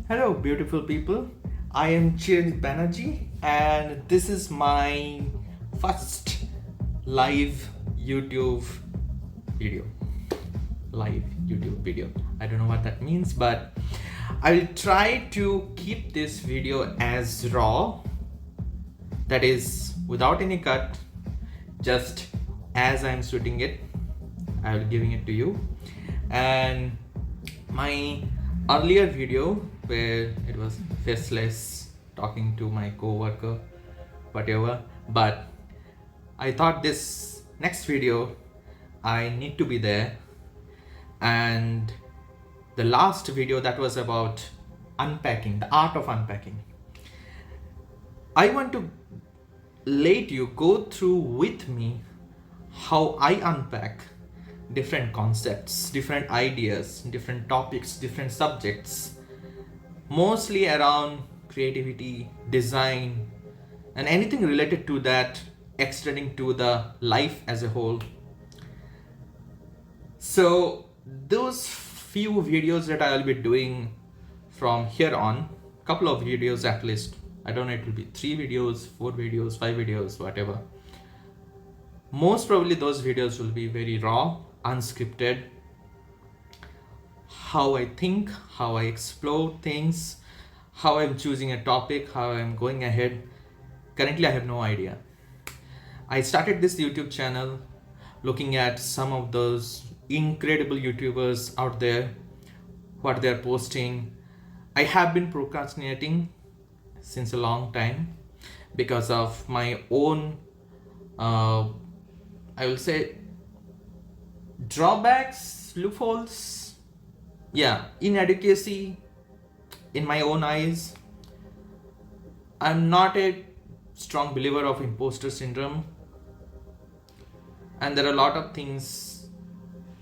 Hello, beautiful people. I am Chiranjit Banerjee, and this is my first live YouTube video. Live YouTube video. I don't know what that means, but I'll try to keep this video as raw, that is, without any cut, just as I'm shooting it. I will giving it to you. And my earlier video where it was faceless talking to my co-worker, whatever, but I thought this next video I need to be there. And the last video that was about unpacking, the art of unpacking, I want to let you go through with me how I unpack different concepts, different ideas, different topics, different subjects, mostly around creativity, design, and anything related to that, extending to the life as a whole. So those few videos that I'll be doing from here on, couple of videos at least, I don't know, it will be 3 videos, 4 videos, 5 videos, whatever. Most probably those videos will be very raw, unscripted, how I think, how I explore things, how I'm choosing a topic, how I'm going ahead. Currently I have no idea. I started this YouTube channel looking at some of those incredible YouTubers out there, what they're posting. I have been procrastinating since a long time because of my own I will say drawbacks, loopholes, inadequacy in my own eyes. I'm not a strong believer of imposter syndrome, and there are a lot of things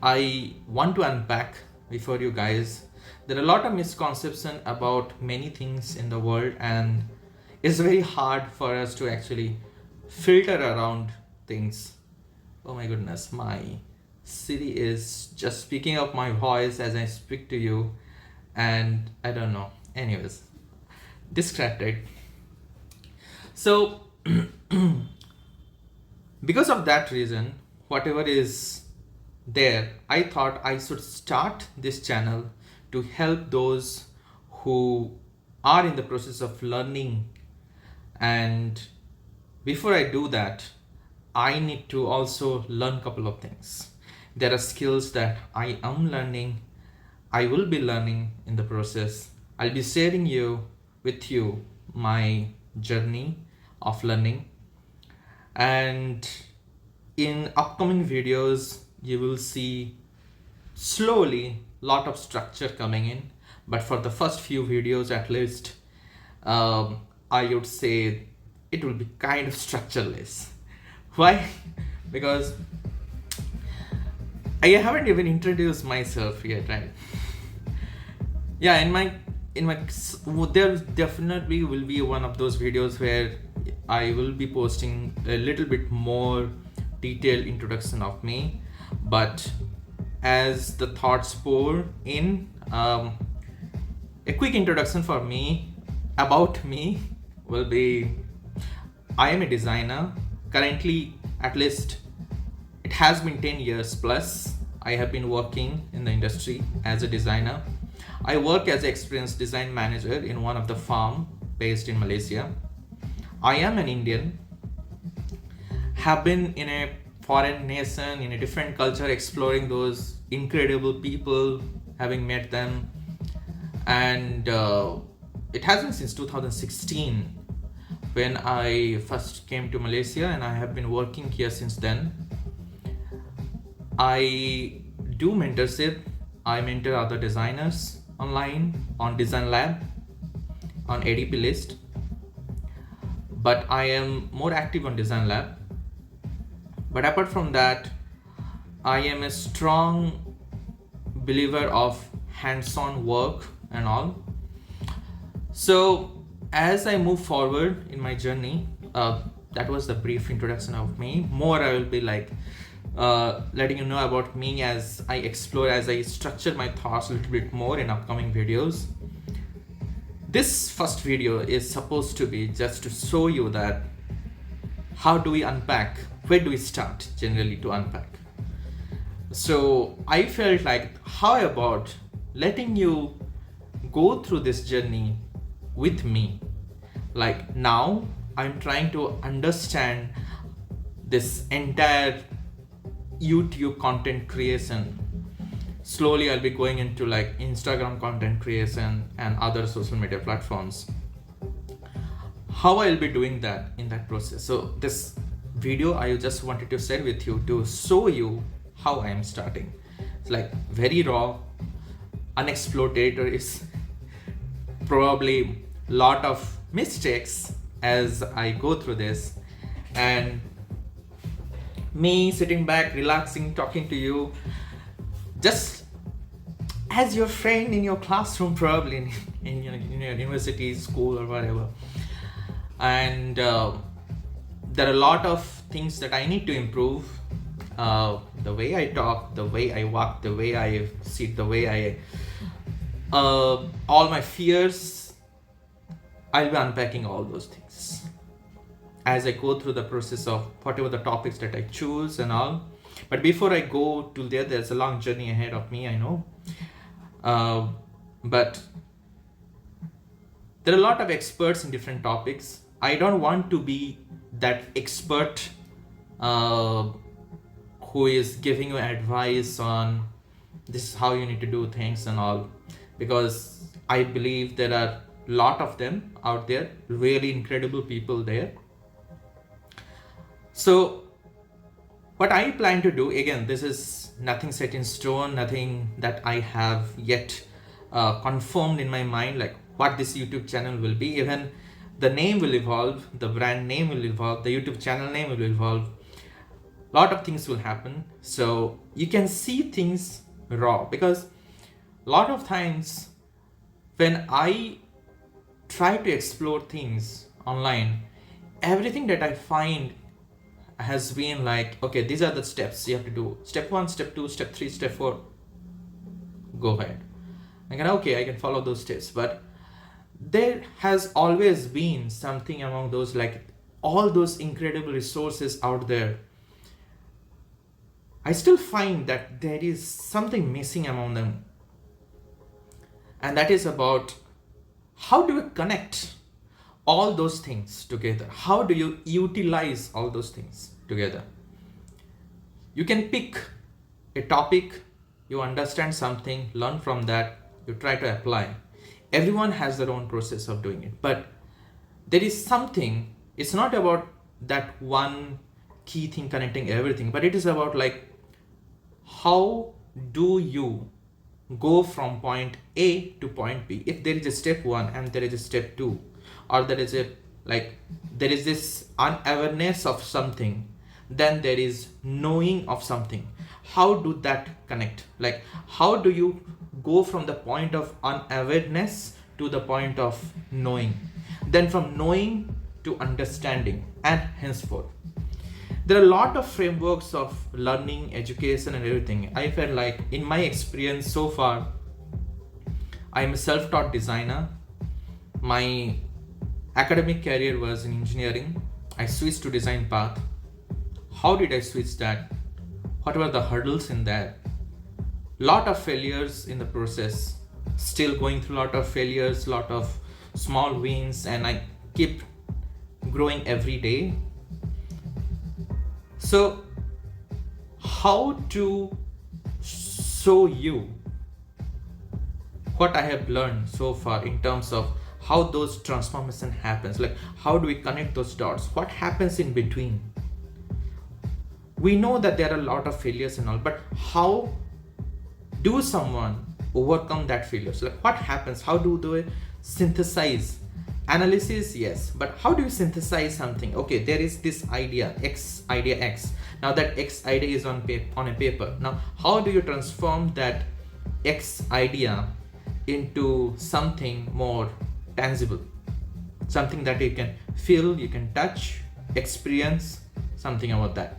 I want to unpack before you guys. There are a lot of misconceptions about many things in the world, and it's very hard for us to actually filter around things. Oh my goodness, my Siri is just speaking up my voice as I speak to you, and I don't know. Anyways, distracted. So, because of that reason, whatever is there, I thought I should start this channel to help those who are in the process of learning. And before I do that, I need to also learn a couple of things. There are skills that I am learning, I will be learning in the process. I'll be sharing with you my journey of learning. And in upcoming videos, you will see slowly lot of structure coming in. But for the first few videos at least, I would say it will be kind of structureless. Why? Because I haven't even introduced myself yet, right? Yeah, in my there definitely will be one of those videos where I will be posting a little bit more detailed introduction of me, but as the thoughts pour in, a quick introduction for me, about me, will be I am a designer. Currently, at least it has been 10 years plus, I have been working in the industry as a designer. I work as an experienced design manager in one of the firm based in Malaysia. I am an Indian, have been in a foreign nation, in a different culture, exploring those incredible people, having met them. And it has been since 2016 when I first came to Malaysia, and I have been working here since then. I do mentorship. I mentor other designers online on Design Lab, on ADP list, but I am more active on Design Lab. But apart from that, I am a strong believer of hands-on work and all. So as I move forward in my journey, that was the brief introduction of me. More I will be like letting you know about me as I explore, as I structure my thoughts a little bit more in upcoming videos. This first video is supposed to be just to show you that how do we unpack, where do we start generally to unpack. So I felt like, how about letting you go through this journey with me? Like now I'm trying to understand this entire YouTube content creation. Slowly I'll be going into like Instagram content creation and other social media platforms. How I'll be doing that in that process. So this video I just wanted to share with you to show you how I am starting. It's like very raw, unexplored territories, probably lot of mistakes as I go through this, and me sitting back, relaxing, talking to you just as your friend in your classroom, probably in your university, school, or whatever. And there are a lot of things that I need to improve. The way I talk, the way I walk, the way I sit, the way I all my fears, I'll be unpacking all those things as I go through the process of whatever the topics that I choose and all. But before I go to there, there's a long journey ahead of me, I know. But there are a lot of experts in different topics. I don't want to be that expert who is giving you advice on this is how you need to do things and all, because I believe there are a lot of them out there, really incredible people there. So what I plan to do, again, this is nothing set in stone, nothing that I have yet confirmed in my mind, like what this YouTube channel will be. Even the name will evolve, the brand name will evolve, the YouTube channel name will evolve. A lot of things will happen. So you can see things raw, because a lot of times when I try to explore things online, everything that I find has been like, okay, these are the steps you have to do. Step 1, step 2, step 3, step 4. Go ahead. I can follow those steps. But there has always been something among those, like all those incredible resources out there. I still find that there is something missing among them. And that is about how do we connect all those things together? How do you utilize all those things together? You can pick a topic, you understand something, learn from that, you try to apply. Everyone has their own process of doing it, but there is something, it's not about that one key thing connecting everything, but it is about like, how do you go from point A to point B? If there is a step 1 and there is a step 2, or there is this unawareness of something, then there is knowing of something. How do that connect? Like, how do you go from the point of unawareness to the point of knowing, then from knowing to understanding, and henceforth? There are a lot of frameworks of learning, education, and everything. I felt like in my experience so far, I'm a self-taught designer. My academic career was in engineering. I switched to design path. How did I switch that? What were the hurdles in that? Lot of failures in the process. Still going through a lot of failures, lot of small wins, and I keep growing every day. So how to show you what I have learned so far in terms of how those transformation happens, like how do we connect those dots, what happens in between? We know that there are a lot of failures and all, but how do someone overcome that failures? Like what happens? How do they synthesize? Analysis, yes, but how do you synthesize something? Okay, there is this idea X. Now that X idea is on a paper. Now how do you transform that X idea into something more tangible, something that you can feel, you can touch, experience, something about that?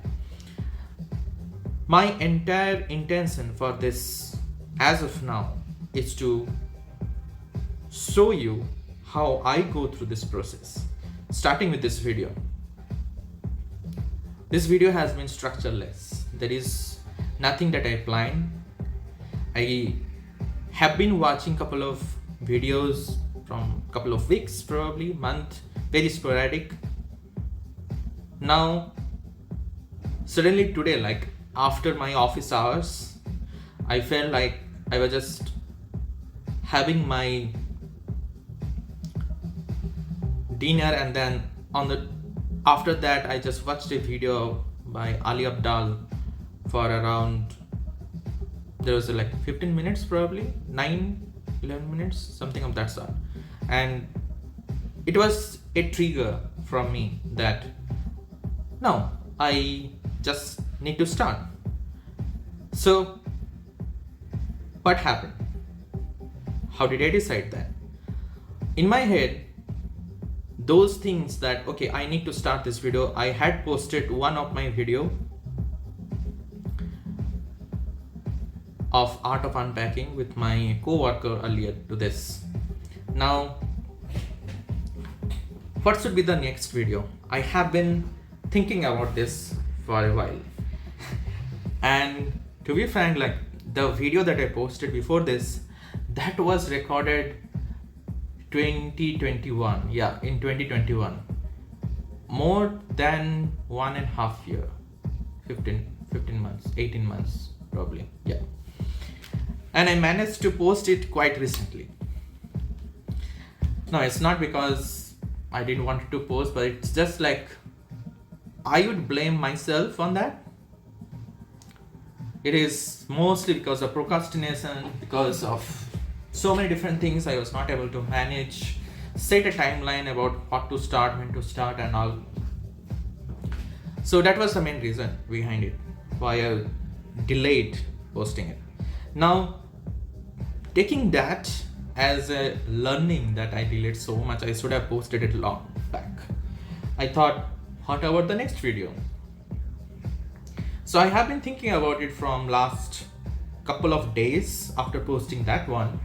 My entire intention for this as of now is to show you how I go through this process, starting with this video. This video has been structureless. There is nothing that I planned. I have been watching couple of videos from couple of weeks, probably month, very sporadic. Now suddenly today, like after my office hours, I felt like I was just having my dinner, and then after that I just watched a video by Ali Abdal for around, there was like 15 minutes, probably 9-11 minutes, something of that sort, and it was a trigger from me that no, I just need to start. So what happened? How did I decide that? In my head, those things that, okay, I need to start this video. I had posted one of my video of art of unpacking with my co-worker earlier to this. Now, what should be the next video? I have been thinking about this for a while. And to be frank, like the video that I posted before this, that was recorded 2021. Yeah, in 2021. More than 1.5 years, 15 months, 18 months, probably. Yeah. And I managed to post it quite recently. No, it's not because I didn't want to post, but it's just like I would blame myself on that. It is mostly because of procrastination, because of so many different things I was not able to manage, set a timeline about what to start, when to start and all. So that was the main reason behind it, why I delayed posting it. Now, taking that as a learning that I delayed so much, I should have posted it long back. I thought, what about the next video? So I have been thinking about it from last couple of days after posting that one.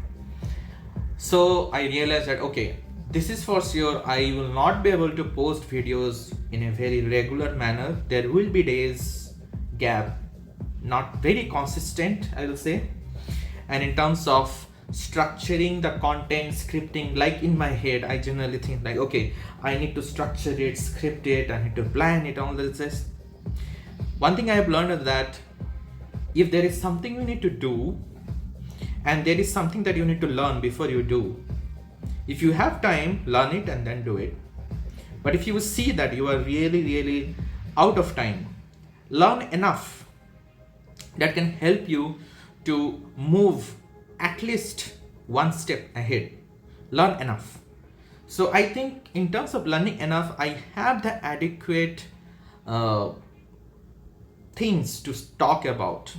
So I realized that, okay, this is for sure, I will not be able to post videos in a very regular manner. There will be days gap, not very consistent, I will say. And in terms of structuring the content, scripting, like in my head, I generally think like, okay, I need to structure it, script it, I need to plan it, all this. One thing I have learned is that if there is something you need to do, and there is something that you need to learn before you do, if you have time, learn it and then do it. But if you see that you are really out of time, learn enough that can help you to move at least one step ahead. Learn enough. So I think in terms of learning enough, I have the adequate things to talk about.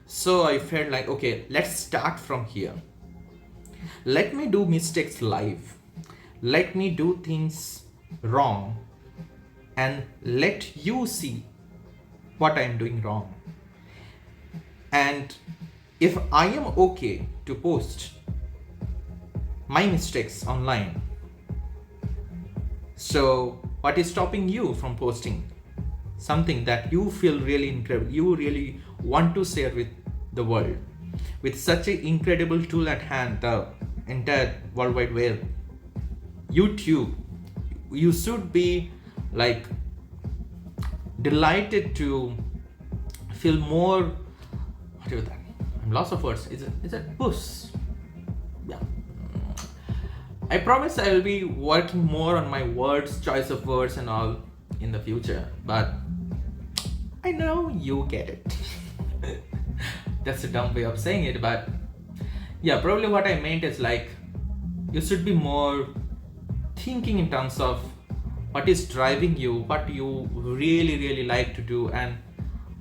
So I felt like, okay, let's start from here. Let me do mistakes live. Let me do things wrong and let you see what I'm doing wrong. And if I am okay to post my mistakes online, so what is stopping you from posting something that you feel really incredible, you really want to share with the world? With such an incredible tool at hand, the entire World Wide Web, YouTube, you should be like delighted to feel more, what is that? I'm lost of words. Is it push? Yeah. I promise I will be working more on my words, choice of words and all in the future, but I know you get it. That's a dumb way of saying it, but yeah, probably what I meant is like, you should be more thinking in terms of what is driving you, what you really like to do, and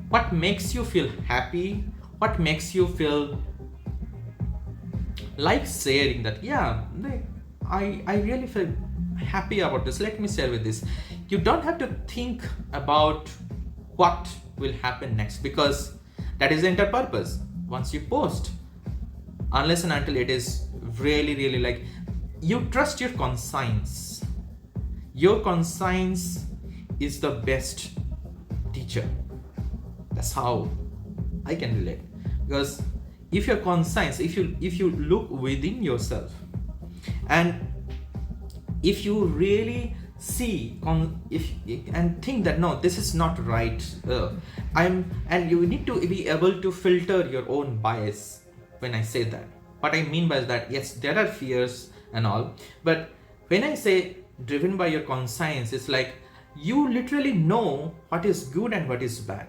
what makes you feel happy, what makes you feel like sharing that, yeah, I really feel happy about this, let me share with this. You don't have to think about what will happen next, because that is the entire purpose. Once you post, unless and until it is really like you trust your conscience. Your conscience is the best teacher. That's how I can relate. Because if your conscience, if you look within yourself, and if you really see and think that no, this is not right, and you need to be able to filter your own bias. When I say that, what I mean by that, yes, there are fears and all, but when I say driven by your conscience, it's like you literally know what is good and what is bad.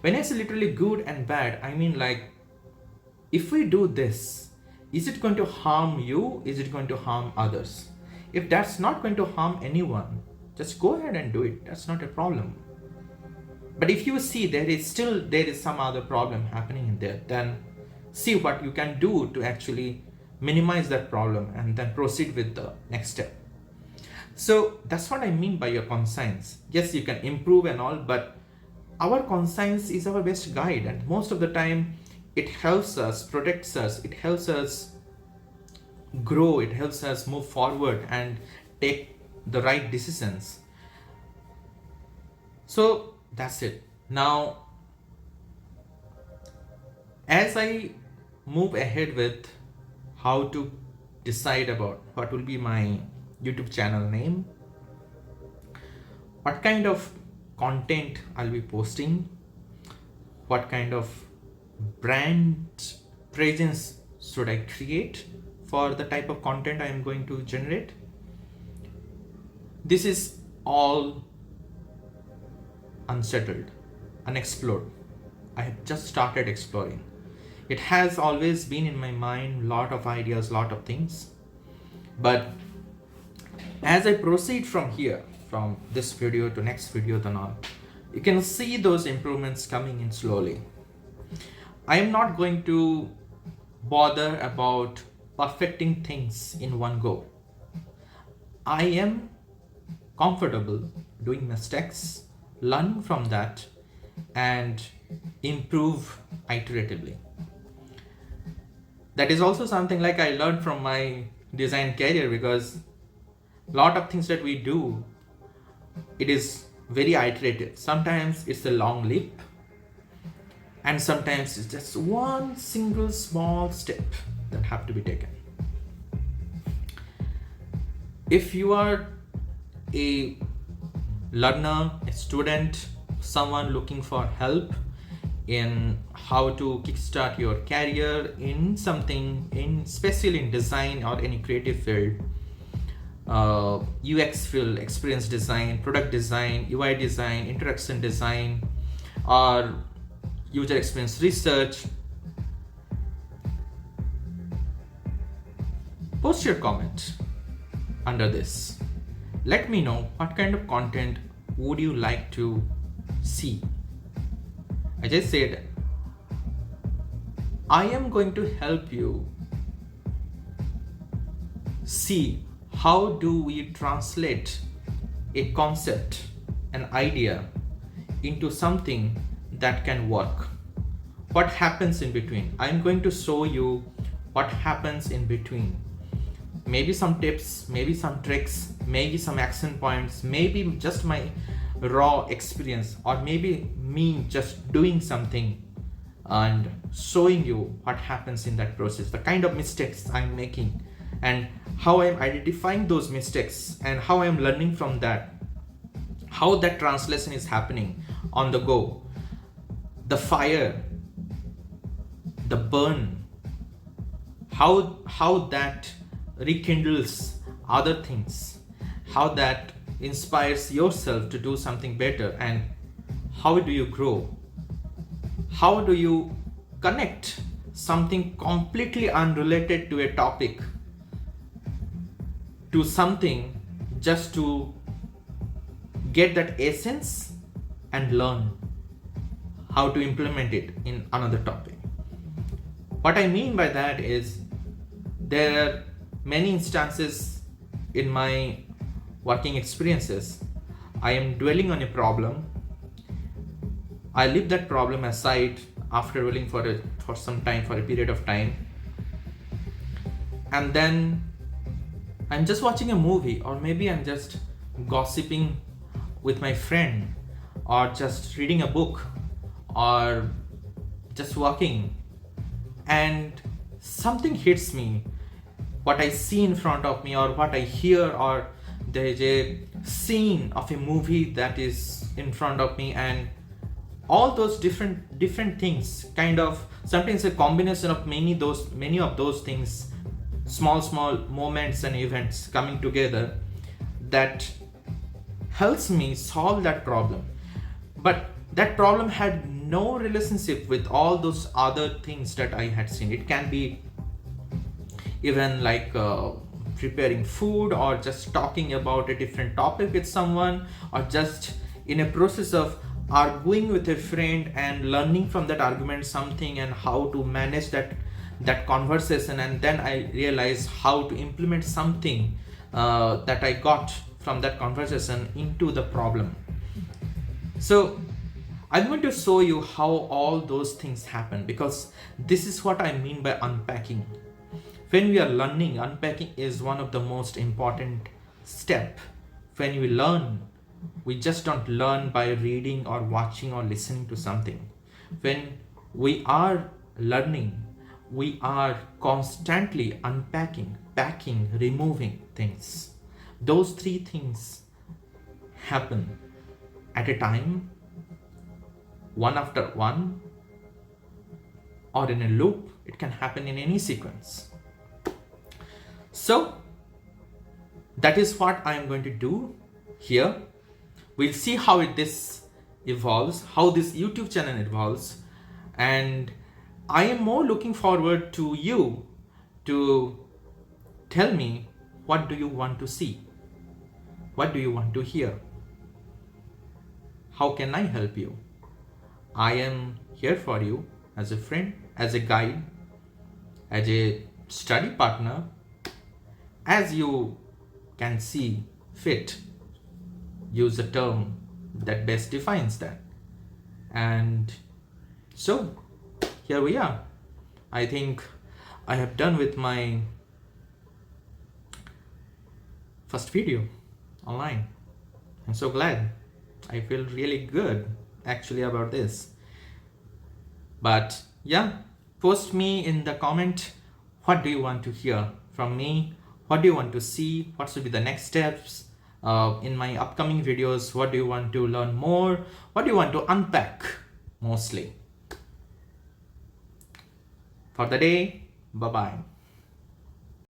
When I say literally good and bad, I mean like, if we do this, is it going to harm you? Is it going to harm others? If that's not going to harm anyone, just go ahead and do it. That's not a problem. But if you see there is some other problem happening in there, then see what you can do to actually minimize that problem and then proceed with the next step. So that's what I mean by your conscience. Yes, you can improve and all, but our conscience is our best guide, and most of the time it helps us, protects us, it helps us grow, it helps us move forward and take the right decisions. So that's it. Now, as I move ahead with how to decide about what will be my YouTube channel name, what kind of content I'll be posting, what kind of brand presence should I create for the type of content I am going to generate. This is all unsettled, unexplored. I have just started exploring. It has always been in my mind, lot of ideas, lot of things. But as I proceed from here, from this video to next video and on, you can see those improvements coming in slowly. I am not going to bother about perfecting things in one go. I am comfortable doing mistakes, learning from that, and improve iteratively. That is also something like I learned from my design career, because a lot of things that we do, it is very iterative. Sometimes it's a long leap, and sometimes it's just one single small step that have to be taken. If you are a learner, a student, someone looking for help in how to kickstart your career in something, especially in design or any creative field, UX field, experience design, product design, UI design, interaction design, or user experience research, post your comment under this. Let me know what kind of content would you like to see. I just said I am going to help you see how do we translate a concept, an idea, into something that can work. What happens in between? I'm going to show you what happens in between. Maybe some tips, maybe some tricks, maybe some action points, maybe just my raw experience, or maybe me just doing something and showing you what happens in that process, the kind of mistakes I'm making, and how I'm identifying those mistakes, and how I'm learning from that, how that translation is happening on the go, the fire, the burn, how that rekindles other things, how that inspires yourself to do something better, and how do you grow, how do you connect something completely unrelated to a topic to something just to get that essence and learn how to implement it in another topic. What I mean by that is, there are many instances in my working experiences. I am dwelling on a problem. I leave that problem aside after dwelling for some time, for a period of time, and then I'm just watching a movie, or maybe I'm just gossiping with my friend, or just reading a book, or just walking, and something hits me, what I see in front of me, or what I hear, or there's a scene of a movie that is in front of me, and all those different things, kind of sometimes a combination of many of those things, small moments and events coming together, that helps me solve that problem. But that problem had no relationship with all those other things that I had seen. It can be even like preparing food, or just talking about a different topic with someone, or just in a process of arguing with a friend and learning from that argument something, and how to manage that conversation, and then I realize how to implement something that I got from that conversation into the problem. So I'm going to show you how all those things happen, because this is what I mean by unpacking. When we are learning, unpacking is one of the most important step. When we learn, we just don't learn by reading or watching or listening to something. When we are learning, we are constantly unpacking, packing, removing things. Those three things happen at a time, one after one, or in a loop. It can happen in any sequence. So that is what I am going to do here. We'll see how this evolves, how this YouTube channel evolves, and I am more looking forward to you to tell me, what do you want to see? What do you want to hear? How can I help you? I am here for you as a friend, as a guide, as a study partner, as you can see fit. Use a term that best defines that. And so here we are. I think I have done with my first video online. I'm so glad. I feel really good actually about this. But yeah, post me in the comment, what do you want to hear from me? What do you want to see? What should be the next steps in my upcoming videos? What do you want to learn more? What do you want to unpack mostly? For the day, bye-bye.